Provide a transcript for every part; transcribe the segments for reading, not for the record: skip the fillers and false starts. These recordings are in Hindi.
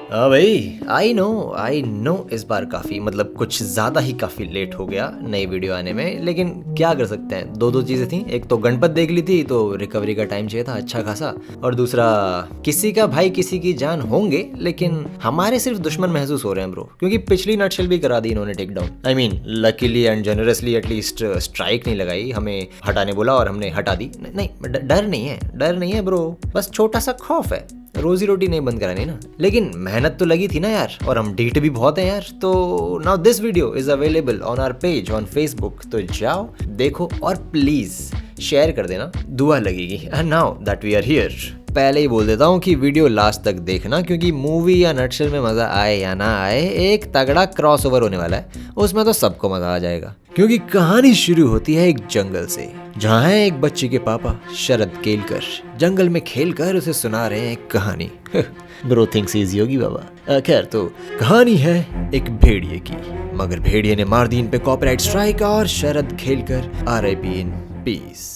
हाँ भाई, आई नो इस बार काफ़ी मतलब कुछ ज़्यादा ही काफ़ी लेट हो गया नई वीडियो आने में, लेकिन क्या कर सकते हैं। दो चीज़ें थी, एक तो गणपत देख ली थी तो रिकवरी का टाइम चाहिए था अच्छा खासा, और दूसरा किसी का भाई किसी की जान होंगे लेकिन हमारे सिर्फ दुश्मन महसूस हो रहे हैं ब्रो, क्योंकि पिछली नटशेल भी करा दी इन्होंने take down. I mean luckily and generously at least strike नहीं लगाई, हमें हटाने बोला और हमने हटा दी। नहीं डर नहीं है ब्रो, बस छोटा सा खौफ है, रोजी रोटी नहीं बंद करानी ना। लेकिन मेहनत तो लगी थी ना यार, और हम डीट भी बहुत हैं यार। तो now this video is available on our page on Facebook, तो जाओ देखो और प्लीज शेयर कर देना, दुआ लगेगी। And now that we are here, पहले ही बोल देता हूँ कि वीडियो लास्ट तक देखना, क्योंकि मूवी या नटशेल में मजा आए या ना आए, एक तगड़ा क्रॉसओवर होने वाला है, उसमें तो सबको मजा आ जाएगा। क्योंकि कहानी शुरू होती है एक जंगल से, जहाँ है एक बच्ची के पापा शरद केलकर जंगल में खेलकर उसे सुना रहे हैं एक कहानी। ब्रो थिंक्स इजी होगी बाबा। खैर, तो कहानी है एक भेड़िए की, मगर भेड़िए ने मार दी इन पे कॉपीराइट स्ट्राइक, और शरद खेलकर RIP इन पीस।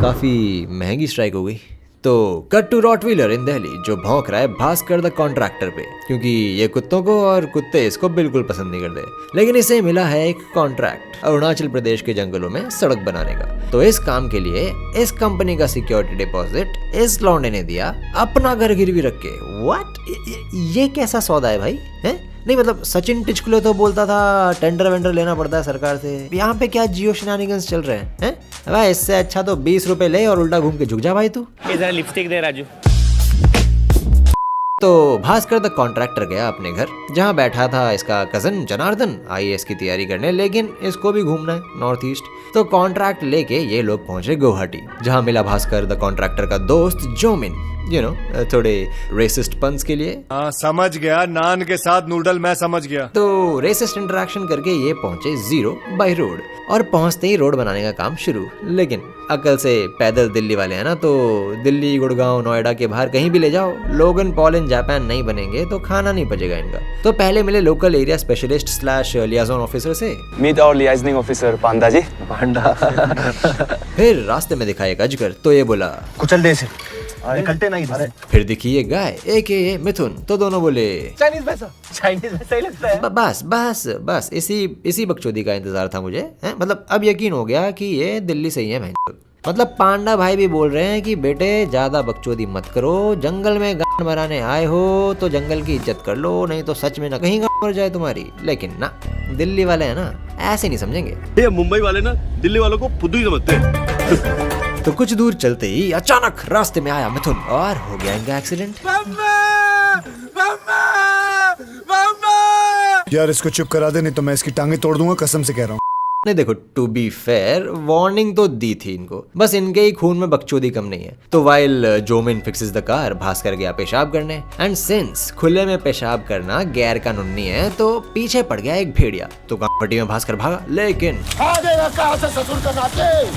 काफी महंगी स्ट्राइक हो गई। तो कट टू रॉटवीलर इन दिल्ली, जो भौंक रहा है भास्कर द कॉन्ट्रैक्टर पे, क्योंकि ये कुत्तों को और कुत्ते इसको बिल्कुल पसंद नहीं करते। लेकिन इसे मिला है एक कॉन्ट्रैक्ट अरुणाचल प्रदेश के जंगलों में सड़क बनाने का। तो इस काम के लिए इस कंपनी का सिक्योरिटी डिपॉजिट इस लौंडे ने दिया अपना घर गिरवी रख के। व्हाट, ये कैसा सौदा है भाई? है नहीं मतलब सचिन टिचकुले तो बोलता था टेंडर वेंडर लेना पड़ता है सरकार से, यहाँ पे क्या जियो शेनानिगन्स चल रहे हैं? भाई इससे अच्छा तो 20 रुपए ले और उल्टा घूम के झुक जा भाई तू। जरा लिपस्टिक दे राजू। तो भास्कर द कॉन्ट्रैक्टर गया अपने घर, जहाँ बैठा था इसका कजन जनार्दन IAS की तैयारी करने, लेकिन इसको भी घूमना है नॉर्थ ईस्ट। तो कॉन्ट्रैक्ट लेके ये लोग पहुंचे गुवाहाटी, जहाँ मिला भास्कर द कॉन्ट्रैक्टर का दोस्त जोमिन, थोड़े रेसिस्ट पंस के लिए। समझ गया, नान के साथ नूडल, मैं समझ गया। तो रेसिस्ट इंटरेक्शन करके ये पहुंचे 0 बाय रोड, और पहुंचते ही रोड बनाने का काम शुरू। लेकिन अकल से पैदल दिल्ली वाले हैं ना, तो दिल्ली, गुड़गांव, नोएडा के बाहर कहीं भी ले जाओ, लोगन पॉल इन जापान नहीं बनेंगे तो खाना नहीं पचेगा इनका। तो पहले मिले लोकल एरिया स्पेशलिस्ट / लियाजन ऑफिसर से, मीट और लियाजनिंग ऑफिसर पांडा जी। पांडा। फिर रास्ते में दिखाए एक अजगर, तो ये बोला कुचल दे से निकलते नहीं। फिर दिखी ये गाय AKA मिथुन, तो दोनों बोले चाइनीज पैसा ही लगता है। बस इसी बकचोदी का इंतजार था मुझे। मतलब अब यकीन हो गया कि ये दिल्ली से ही है। मतलब पांडा भाई भी बोल रहे हैं कि बेटे ज्यादा बकचोदी मत करो, जंगल में गान मराने आए हो तो जंगल की इज्जत कर लो, नहीं तो सच में ना कहीं गान मर जाए तुम्हारी। लेकिन ना, दिल्ली वाले है ना, ऐसे नहीं समझेंगे। ये मुंबई वाले ना दिल्ली वालों को फुद्दू ही समझते हैं। तो कुछ दूर चलते ही अचानक रास्ते में आया मिथुन और हो गया इनका एक्सीडेंट। यार इसको चुप करा दे, नहीं तो मैं इसकी टांगे तोड़ दूंगा, कसम से कह रहा हूँ। नहीं देखो, टू बी फेयर वार्निंग तो दी थी इनको, बस इनके ही खून में बकचोदी कम नहीं है। तो while Jomin fixes the car, Bhaskar गया पेशाब करने, एंड सिंस खुले में पेशाब करना गैर कानूनी है, तो पीछे पड़ गया एक भेड़िया। तो गांव में भास्कर भागा, लेकिन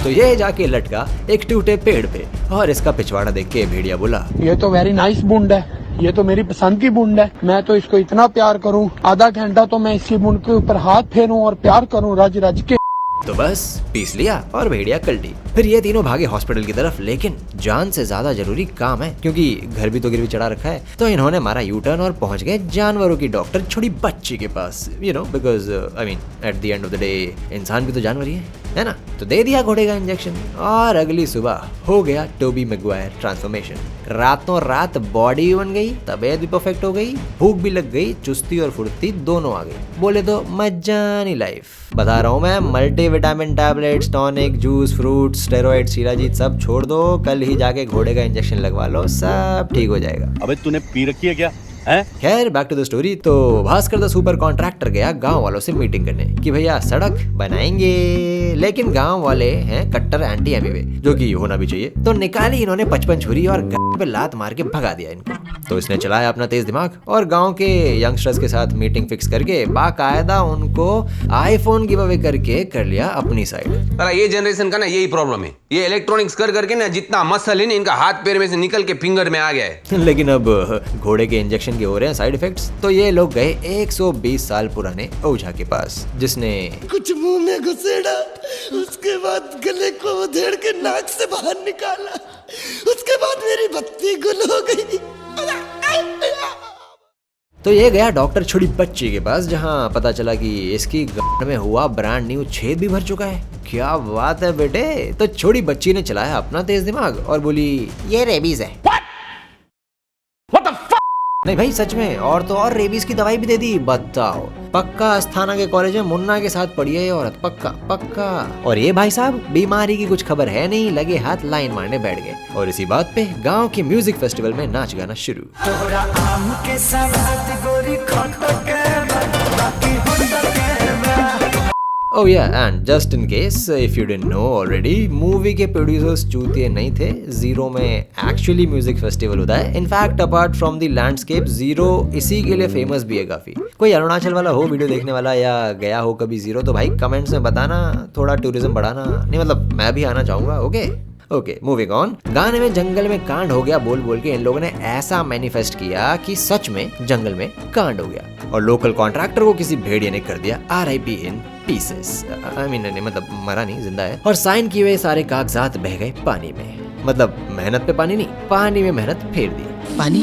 तो ये जाके लटका एक टूटे पेड़ पे, और इसका पिछवाड़ा देख के भेड़िया बोला, ये तो वेरी नाइस बूंद है, ये तो मेरी पसंद की बूंद है, मैं तो इसको इतना प्यार करूं, आधा घंटा तो मैं इसी बूंद के ऊपर हाथ फेरूं और प्यार करूं रज रज के। तो बस पीस लिया और भेड़िया कल्टी। फिर ये तीनों भागे हॉस्पिटल की तरफ, लेकिन जान से ज्यादा जरूरी काम है, क्योंकि घर भी तो गिरवी चढ़ा रखा है। तो इन्होंने मारा U-टर्न और पहुंच गए जानवरों की डॉक्टर छोटी बच्ची के पास, because I mean at the end of the day इंसान भी तो जानवर ही है ना। तो दे दिया घोड़े का इंजेक्शन, और अगली सुबह हो गया टोबी मैगवायर ट्रांसफॉर्मेशन। रातों रात बॉडी बन गई, तबीयत भी परफेक्ट हो गई, भूख भी लग गई, चुस्ती और फुर्ती दोनों आ गई। बोले तो मजानी लाइफ। बता रहा हूँ मैं, multivitamin tablets, tonic, juice, fruits, steroid, shilajit सब छोड़ दो, कल ही जाके घोड़े का इंजेक्शन लगवा लो, सब ठीक हो जाएगा। अबे तूने पी रखी है क्या? खैर बैक टू द स्टोरी। तो भास्कर द सुपर कॉन्ट्रैक्टर गया गांव वालों से मीटिंग करने कि भैया सड़क बनाएंगे, लेकिन गांव वाले हैं कट्टर एंटी एमवे, जो कि होना भी चाहिए। तो निकाली इन्होंने 55 छुरी और पे लात मार के भगा दिया इनको। तो इसने चलाया अपना तेज दिमाग और गांव के यंगस्टर्स के साथ मीटिंग फिक्स करके बाकायदा उनको आईफोन गिव अवे करके कर लिया अपनी साइड। ये जनरेशन का ना यही प्रॉब्लम है, ये इलेक्ट्रॉनिक्स कर करके ना जितना मसल है ना इनका हाथ पैर में से निकल के फिंगर में आ गया है। लेकिन अब घोड़े के इंजेक्शन के हो रहे हैं साइड इफेक्ट्स, तो ये लोग गए 120 साल पुराने ओझा के पास, जिसने कुछ मुंह में घुसेड़ा, उसके बाद गले को उधेड़ के नाक से बाहर निकाला, उसके बाद मेरी बत्ती गुल हो गई। तो ये गया डॉक्टर छोटी बच्ची के पास, जहाँ पता चला कि इसकी गांड में हुआ ब्रांड न्यू छेद भी भर चुका है। क्या बात है बेटे। तो छोटी बच्ची ने चलाया अपना तेज दिमाग और बोली ये रेबीज है। नहीं भाई सच में, और तो और रेबीज की दवाई भी दे दी। बताओ, पक्का अस्थाना के कॉलेज में मुन्ना के साथ पढ़ी है ये औरत, पक्का पक्का। और ये भाई साहब बीमारी की कुछ खबर है नहीं, लगे हाथ लाइन मारने बैठ गए। और इसी बात पे गांव के म्यूजिक फेस्टिवल में नाच गाना शुरू। Oh yeah, and just in case if you didn't know already, movie के प्रोड्यूसर्स चूतिए नहीं थे। जीरो में एक्चुअली म्यूजिक फेस्टिवल होता है। In fact apart from the landscape, zero इसी के लिए फेमस भी है काफी। कोई अरुणाचल वाला हो वीडियो देखने वाला या गया हो कभी जीरो, तो भाई कमेंट्स में बताना, थोड़ा टूरिज्म बढ़ाना। नहीं मतलब मैं भी आना चाहूंगा। Okay moving on. गाने में जंगल में कांड हो गया बोल बोल के इन लोगों ने ऐसा मैनिफेस्ट किया कि सच में जंगल में कांड हो गया और लोकल कॉन्ट्रैक्टर को किसी भेड़िए ने कर दिया RIP in pieces. I mean मतलब मरा नहीं, जिंदा है। और साइन किए हुए सारे कागजात बह गए पानी में। मतलब मेहनत पे पानी नहीं, पानी में मेहनत फेर दी। पानी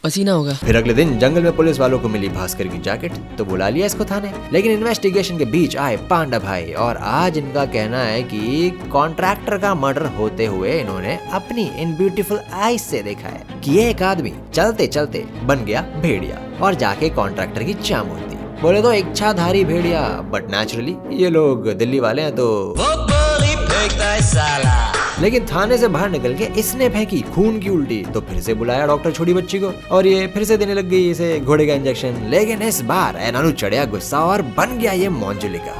पसीना होगा। फिर अगले दिन जंगल में पुलिस वालों को मिली भास्कर की जैकेट, तो बुला लिया इसको थाने। लेकिन इन्वेस्टिगेशन के बीच आए पांडा भाई और आज इनका कहना है कि कॉन्ट्रैक्टर का मर्डर होते हुए इन्होंने अपनी इन ब्यूटीफुल आईज से देखा है कि एक आदमी चलते चलते बन गया भेड़िया और जाके कॉन्ट्रैक्टर की चामुंडी। बोले तो इच्छाधारी भेड़िया, बट नेचुरली ये लोग दिल्ली वाले हैं तो लेकिन थाने से बाहर निकल के इसने फेंकी खून की उल्टी। तो फिर से बुलाया डॉक्टर छोटी बच्ची को और ये फिर से देने लग गई इसे घोड़े का इंजेक्शन। लेकिन इस बार एनानु चढ़िया गुस्सा और बन गया ये मोंजुलिका।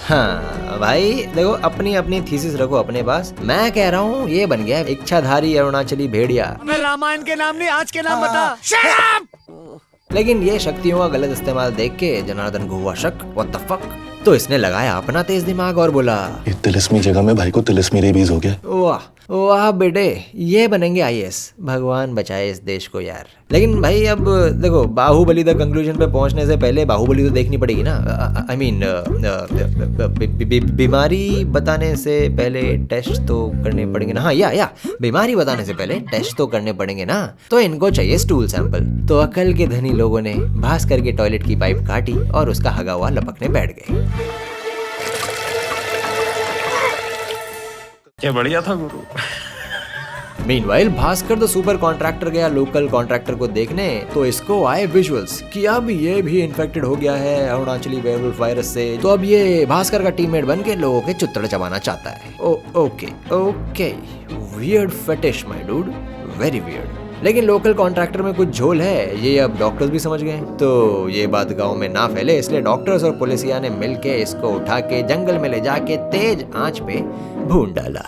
हाँ भाई देखो, अपनी अपनी थीसिस रखो अपने पास। मैं कह रहा हूँ ये बन गया इच्छाधारी अरुणाचली भेड़िया। रामायण के नाम नहीं, आज के नाम बता। लेकिन ये शक्तियों का गलत इस्तेमाल देख के जनार्दन को हुआ शक, व्हाट द फक। तो इसने लगाया अपना तेज दिमाग और बोला ये तिलिस्मी जगह में भाई को तिलिस्मी रेबीज हो गया। वाह वाह बेटे, ये बनेंगे IAS। भगवान बचाए इस देश को यार। लेकिन भाई अब देखो, बाहुबली द कंक्लूजन पे पहुंचने से पहले बाहुबली तो देखनी पड़ेगी ना। आई मीन बीमारी बताने से पहले टेस्ट तो करने पड़ेंगे ना। हाँ या बीमारी बताने से पहले टेस्ट तो करने पड़ेंगे ना। तो इनको चाहिए स्टूल सैंपल। तो अकल के धनी लोगों ने भास्कर के टॉयलेट की पाइप काटी और उसका हगा हुआ लपकने बैठ गए। क्या बढ़िया था गुरु। Meanwhile Bhaskar the super contractor गया लोकल कॉन्ट्रैक्टर को देखने, तो इसको आए विजुअल्स कि अब ये भी इन्फेक्टेड हो गया है अरुणाचली वेयरवुल्फ वायरस से। तो अब ये भास्कर का टीममेट बन के लोगों के चुत्तड़ चबाना चाहता है। Okay weird fetish my dude, very weird. लेकिन लोकल कॉन्ट्रैक्टर में कुछ झोल है, ये अब डॉक्टर्स भी समझ गए। तो ये बात गांव में ना फैले, इसलिए डॉक्टर्स और पुलिसिया ने मिलके इसको उठा के जंगल में ले जाके तेज आंच पे भून डाला।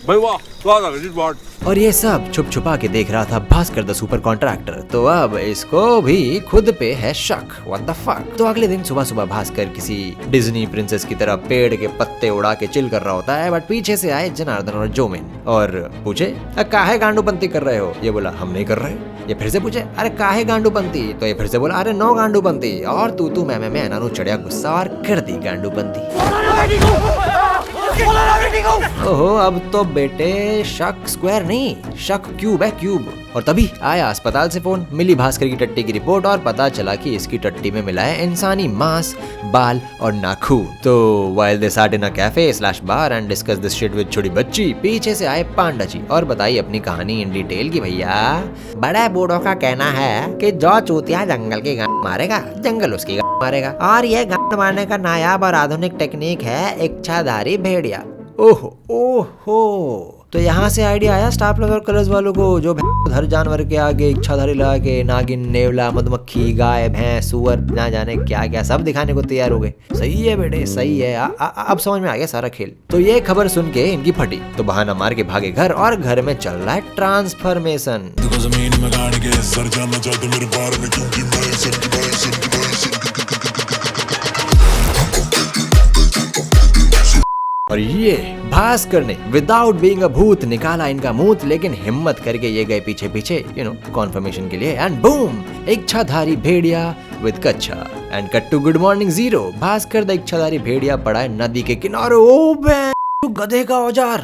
भाई वाह, और ये सब छुप छुपा के देख रहा था भास्कर द सुपर कॉन्ट्रैक्टर। तो अब इसको भी खुद पे है शक, व्हाट द फक। तो अगले दिन सुबह सुबह भास्कर किसी डिज्नी प्रिंसेस की तरह पेड़ के पत्ते उड़ा के चिल कर रहा होता है, बट पीछे से आए जनार्दन और जोमिन और पूछे काहे गांडूपंती कर रहे हो। ये बोला हम नहीं कर रहे। ये फिर से पूछे अरे काहे गांडूपंती। तो ये फिर से बोला अरे नो गांडूपंती। और तू मैं एनानु चढ़िया गुस्सा और कर दी गांडूपंती। ओहो, अब तो बेटे शक स्क्वायर नहीं, शक क्यूब है, क्यूब। और तभी आया अस्पताल से फोन, मिली भास्कर की टट्टी की रिपोर्ट और पता चला कि इसकी टट्टी में मिला है इंसानी मांस, बाल और नाखून। तो while they sat in a cafe/bar and discussed this shit with छोटी बच्ची, पीछे से आए पांडा जी और बताई अपनी कहानी इन डिटेल की। भैया बड़े बूढ़ों का कहना है कि जो चूतिया जंगल की गांड मारेगा, जंगल उसकी गांड मारेगा। और ये गांड मारने का नायाब और आधुनिक टेक्निक है इच्छाधारी भेड़िया। ओहो। तो यहाँ से आइडिया आया स्टार प्लस और कलर्स वालों को, जो हर जानवर के आगे इच्छाधारी लगा के नागिन, नेवला, मधुमक्खी, गाय, भैंस, सुअर, ना जाने क्या क्या सब दिखाने को तैयार हो गए। सही है बेटे, सही है। अब समझ में आ गया सारा खेल। तो ये खबर सुन के इनकी फटी, तो बहाना मार के भागे घर और घर में चल रहा है ट्रांसफॉर्मेशन। और ये भास्कर ने विदाउट बीइंग अ भूत निकाला इनका मूत, लेकिन हिम्मत करके ये गए पीछे पीछे कॉन्फर्मेशन के लिए, एंड बूम, इच्छाधारी भेड़िया विद कच्छा and cut to good morning zero. Bhaskar the इच्छाधारी भेड़िया पड़ा है नदी के किनारे। ओ बे गधे का औजार।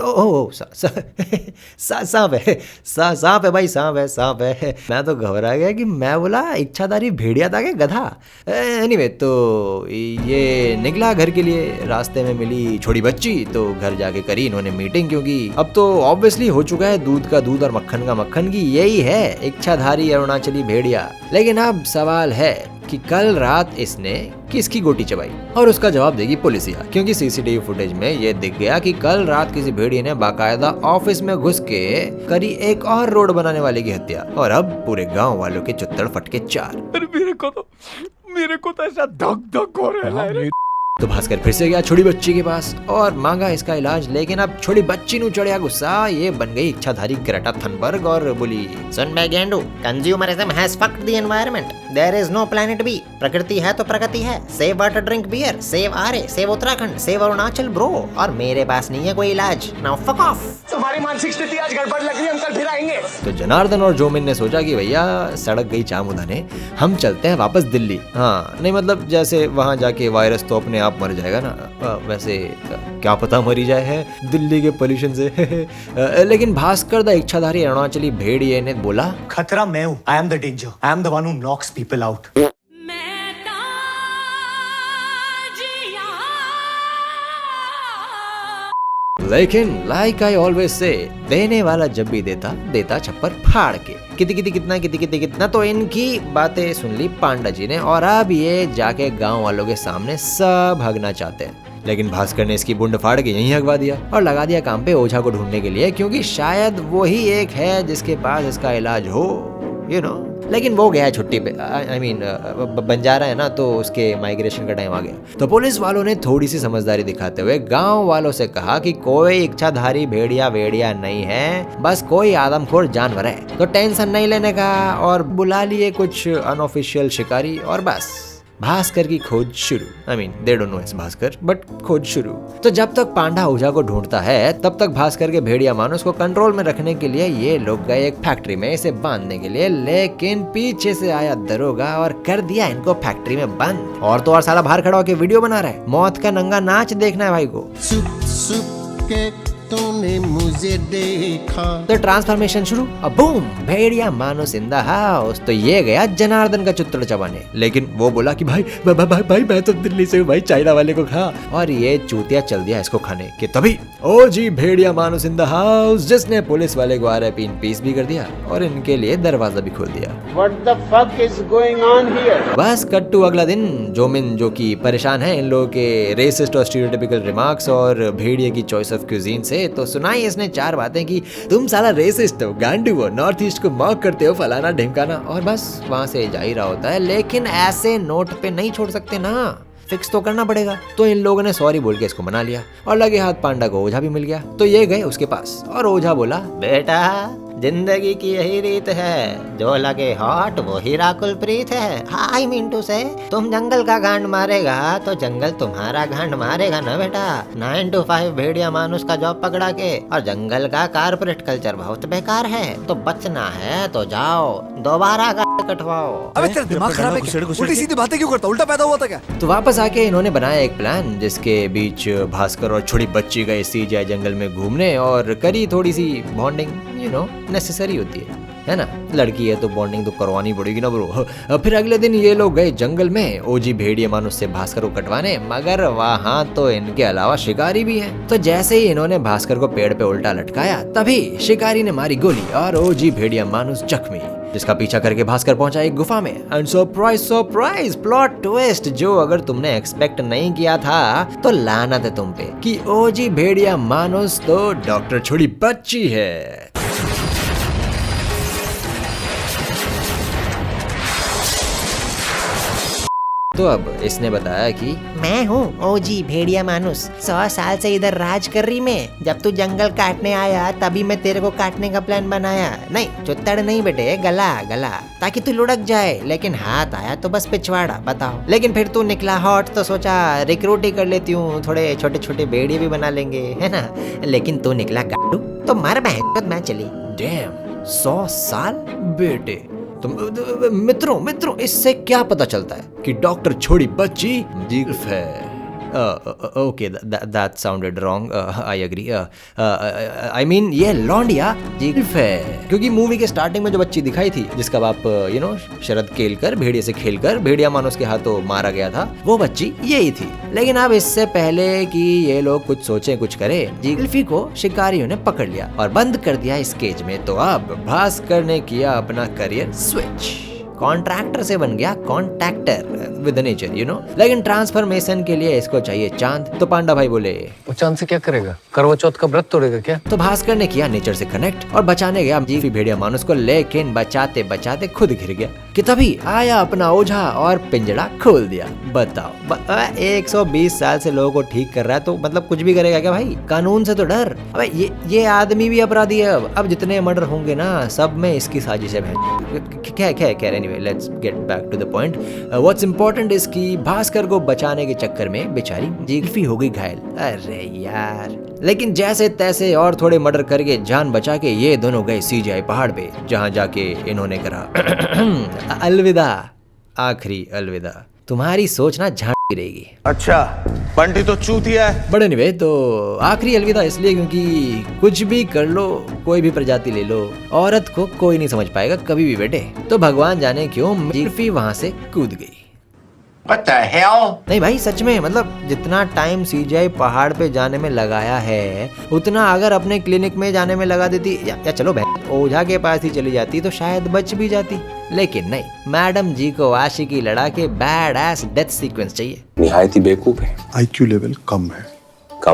सांप है, सांप है भाई, सांप है। मैं तो घबरा गया कि मैं बोला इच्छाधारी भेड़िया था क्या गधा। एनीवे, तो ये निकला घर के लिए। रास्ते में मिली छोटी बच्ची, तो घर जाके करी इन्होंने मीटिंग, क्योंकि अब तो ऑब्वियसली हो चुका है दूध का दूध और मक्खन का मक्खन की यही है इच्छाधारी अरुणाचली भेड़िया। लेकिन अब सवाल है कि कल रात इसने किसकी गोटी चबाई, और उसका जवाब देगी पुलिसिया, क्योंकि सीसीटीवी फुटेज में ये दिख गया कि कल रात किसी भेड़िए ने बाकायदा ऑफिस में घुस के करी एक और रोड बनाने वाले की हत्या, और अब पूरे गांव वालों के चुत्तड़ फटके चार। मेरे को तो ऐसा धक हो रहा है। तो भास्कर फिर से गया छोटी बच्ची के पास और मांगा इसका इलाज, लेकिन अब छोटी बच्ची नु चढ़िया गुस्सा। ये बन गई इच्छाधारी ग्रेटा थनबर्ग और बोली, सुन बे गेंडू, consumerism has fucked the environment. There is no planet B. प्रकृति है तो प्रगति है। Save water, drink beer, save Aarey, save Uttarakhand, save Arunachal bro. और मेरे पास नहीं है कोई इलाज। Now fuck off. तुम्हारी मानसिक स्थिति आज गड़बड़ लग रही है, हम कल फिर आएंगे। तो जनार्दन और जोमिन ने सोचा कि भैया सड़क गई चामुदाने, हम चलते हैं वापस दिल्ली। हाँ नहीं, मतलब जैसे वहां जाके वायरस तो अपने आप मर जाएगा ना, वैसे क्या पता मरी जाए है दिल्ली के पोल्यूशन से। लेकिन भास्कर द इच्छाधारी अरुणाचली भेड़िए ने बोला, खतरा मैं हूँ। I am the danger. I am the one who knocks people out. लेकिन लाइक आई ऑलवेज से, देने वाला जब भी देता छप्पर फाड़ के। कितना तो इनकी बातें सुन ली पांडा जी ने, और अब ये जाके गांव वालों के सामने सब हगना चाहते हैं। लेकिन भास्कर ने इसकी बुंड फाड़ के यहीं हगवा दिया और लगा दिया काम पे ओझा को ढूंढने के लिए, क्योंकि शायद वही एक है जिसके पास इसका इलाज हो, लेकिन वो गया है छुट्टी पे। आई मीन बंजारा है ना, तो उसके माइग्रेशन का टाइम आ गया। तो पुलिस वालों ने थोड़ी सी समझदारी दिखाते हुए गांव वालों से कहा कि कोई इच्छाधारी भेड़िया नहीं है, बस कोई आदमखोर जानवर है, तो टेंशन नहीं लेने का, और बुला लिए कुछ अनऑफिशियल शिकारी, और बस भास्कर की खोज शुरू। I mean they don't know it's Bhaskar, but खोज शुरू। तो जब तक पांडा ओझा को ढूंढता है, तब तक भास्कर के भेड़िया मानुस को कंट्रोल में रखने के लिए ये लोग गए एक फैक्ट्री में इसे बांधने के लिए, लेकिन पीछे से आया दरोगा और कर दिया इनको फैक्ट्री में बंद। और तो और साला बाहर खड़ा होकर वीडियो बना रहा है, मौत का नंगा नाच देखना है भाई को। सुप के तूने मुझे देखा। तो ट्रांसफॉर्मेशन शुरू, अब बूम, भेड़िया मानुस इन द हाउस। तो ये गया जनार्दन का चुत्तड़ चबाने, लेकिन वो बोला कि भाई मैं तो दिल्ली से हूँ भाई, चाइना वाले को खा। और ये चूतिया चल दिया इसको खाने के। तभी ओ जी भेड़िया मानुस इन द हाउस, जिसने पुलिस वाले को RIP इन पीस भी कर दिया और इनके लिए दरवाजा भी खोल दिया। What the fuck is going on here? बस कट टू अगला दिन। जोमिन जो कि परेशान है इन लोगों के रेसिस्ट और स्टीरियोटाइपिकल रिमार्क्स और भेड़िए की चॉइस ऑफ क्यूजीन से, तो सुनाई इसने 4 बातें कि तुम साला रेसिस्ट हो, गांडू हो, नॉर्थ ईस्ट को मॉक करते हो, फलाना ढिमकाना, और बस वहां से जा ही रहा होता है। लेकिन ऐसे नोट पे नहीं छोड़ सकते ना, फिक्स तो करना पड़ेगा। तो इन लोगों ने सॉरी बोल के इसको मना लिया, और लगे हाथ पांडा को ओझा भी मिल गया। तो ये गए उसके पास और ओझा बोला, बेटा जिंदगी की यही रीत है, जो लगे हॉट वो ही राकुल प्रीत है। आई मीन टू से, तुम जंगल का गांड मारेगा तो जंगल तुम्हारा गांड मारेगा ना बेटा। 9 to 5 भेड़िया मानुस का जॉब पकड़ा के, और जंगल का कारपोरेट कल्चर बहुत बेकार है, तो बचना है तो जाओ, दोबारा गांड कटवाओ। अबे तेरा दिमाग खराब है क्या? उल्टी सीधी बातें क्यों करता? उल्टा पैदा हुआ था क्या? तो वापस आके इन्होंने बनाया एक प्लान, जिसके बीच भास्कर और छोटी बच्ची गए CGI जंगल में घूमने और करी थोड़ी सी बॉन्डिंग, नेसेसरी होती है ना, लड़की है तो बॉन्डिंग तो करवानी पड़ेगी ना ब्रो। फिर अगले दिन ये लोग गए जंगल में ओजी भेड़िया मानुस से भास्कर को कटवाने, मगर वहाँ तो इनके अलावा शिकारी भी हैं। तो जैसे ही इन्होंने भास्कर को पेड़ पे उल्टा लटकाया, तभी शिकारी ने मारी गोली और ओजी भेड़िया मानुस जख्मी, जिसका पीछा करके भास्कर पहुंचा एक गुफा में। एंड सरप्राइज प्लॉट ट्विस्ट, जो अगर तुमने एक्सपेक्ट नहीं किया था तो लानत है तुम पे, कि ओजी भेड़िया मानुस तो डॉक्टर छोटी बच्ची है। तो अब इसने बताया कि मैं हूँ ओजी भेड़िया मानुस, 100 साल से इधर राज कर रही मैं। जब तू जंगल काटने आया तभी मैं तेरे को काटने का प्लान बनाया। नहीं चुत्तड़ नहीं बेटे, गला गला, ताकि तू लुढ़क जाए। लेकिन हाथ आया तो बस पिछवाड़ा। बताओ, लेकिन फिर तू निकला हॉट तो सोचा रिक्रूट ही कर लेती हूँ, थोड़े छोटे छोटे भेड़िए भी बना लेंगे, है ना। लेकिन तू निकला गाड़ू तो मर बहन मैं चली। डैम 100 साल बेटे। तुम मित्रों इससे क्या पता चलता है कि डॉक्टर छोड़ी बच्ची जिल्फ है। Okay that sounded wrong, I agree. I mean ये लौंडिया जिल्फ है, क्योंकि मूवी के स्टार्टिंग में जो बच्ची दिखाई थी जिसका बाप शरद खेलकर भेड़िए से खेलकर भेड़िया मानुस के हाथों मारा गया था, वो बच्ची यही थी। लेकिन अब इससे पहले कि ये लोग कुछ सोचे कुछ करे, जिल्फी को शिकारियों ने पकड़ लिया और बंद कर दिया इस केज में। तो अब भास्कर ने किया अपना करियर स्विच, कॉन्ट्रैक्टर से बन गया कॉन्ट्रैक्टर विद नेचर, लेकिन ट्रांसफॉर्मेशन के लिए इसको चाहिए चांद। तो पांडा भाई बोले, वो चांद से क्या करेगा? करवा चौथ का व्रत तोड़ेगा क्या? तो भास्कर ने किया नेचर से कनेक्ट और बचाने गया जिल्फी भेड़िया मानुस को, लेकिन बचाते बचाते खुद गिर गया कि तभी आया अपना ओझा और पिंजड़ा खोल दिया। बताओ 120 साल से लोगों को ठीक कर रहा है तो मतलब कुछ भी करेगा क्या भाई? कानून से तो डर। अबे ये आदमी भी अपराधी है। अब जितने मर्डर होंगे ना, सब में इसकी साजिश है। क्या anyway, let's get back to the point. What's important is कि भास्कर को बचाने के चक्कर में बेचारी जिल्फी हो गई घायल। अरे यार, लेकिन जैसे तैसे और थोड़े मर्डर करके जान बचा के ये दोनों गए सीजीआई पहाड़ पे, जहां जाके इन्होंने करा अलविदा, आखिरी अलविदा। तुम्हारी सोच ना झाड़ रहेगी। अच्छा बंटी तो चूतिया है। बड़े निवे तो आखिरी अलविदा इसलिए क्योंकि कुछ भी कर लो, कोई भी प्रजाति ले लो, औरत को कोई नहीं समझ पाएगा कभी भी बेटे। तो भगवान जाने क्यों जिल्फी वहां से कूद गई। What the hell? नहीं भाई सच में, मतलब जितना टाइम सीजीआई पहाड़ पे जाने में लगाया है उतना अगर अपने क्लिनिक में जाने में लगा देती या चलो ओझा के पास ही चली जाती तो शायद बच भी जाती। लेकिन नहीं, मैडम जी को आशिकी लड़ा के बैड एस डेथ सीक्वेंस चाहिए। निहायत ही बेवकूफ है। आईक्यू लेवल कम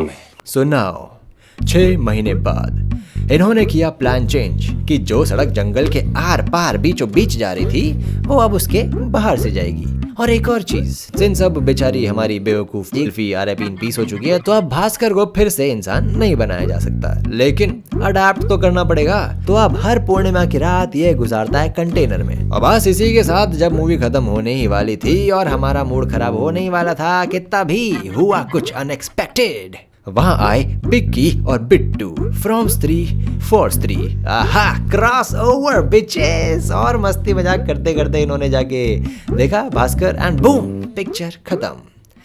है। सुनाओ 6 महीने बाद इन्होंने किया प्लान चेंज कि जो सड़क जंगल के आर पार बीचों बीच जा रही थी वो अब उसके बाहर से जाएगी। और एक और चीज, सिंस अब बेचारी हमारी बेवकूफ जिल्फी RIP इन पीस हो चुकी है, तो अब भास्कर को फिर से इंसान नहीं बनाया जा सकता, लेकिन अडेप्ट तो करना पड़ेगा। तो अब हर पूर्णिमा की रात ये गुजारता है कंटेनर में। और बस इसी के साथ जब मूवी खत्म होने ही वाली थी और हमारा मूड खराब होने ही वाला था कि तभी हुआ कुछ अनएक्सपेक्टेड। वहां आए बिक्की और बिट्टू फ्रॉम स्त्री फॉर स्त्री। आहा, क्रॉस ओवर बिचेस। और मस्ती मजाक करते करते इन्होंने जाके देखा भास्कर एंड बूम, पिक्चर खत्म।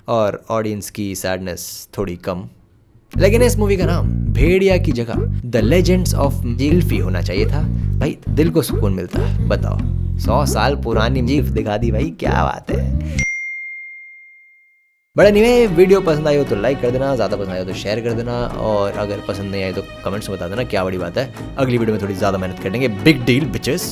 और ऑडियंस की सैडनेस थोड़ी कम। लेकिन इस मूवी का नाम भेड़िया की जगह द लेजेंड्स ऑफ जिल्फी होना चाहिए था। भाई दिल को सुकून मिलता है। बताओ, 100 साल पुरानी जिल्फ दिखा दी भाई, क्या बात है। बड़े निवे, वीडियो पसंद आई हो तो लाइक कर देना, ज़्यादा पसंद आया हो तो शेयर कर देना, और अगर पसंद नहीं आई तो कमेंट्स में बता देना, क्या बड़ी बात है। अगली वीडियो में थोड़ी ज़्यादा मेहनत करेंगे। Big deal bitches.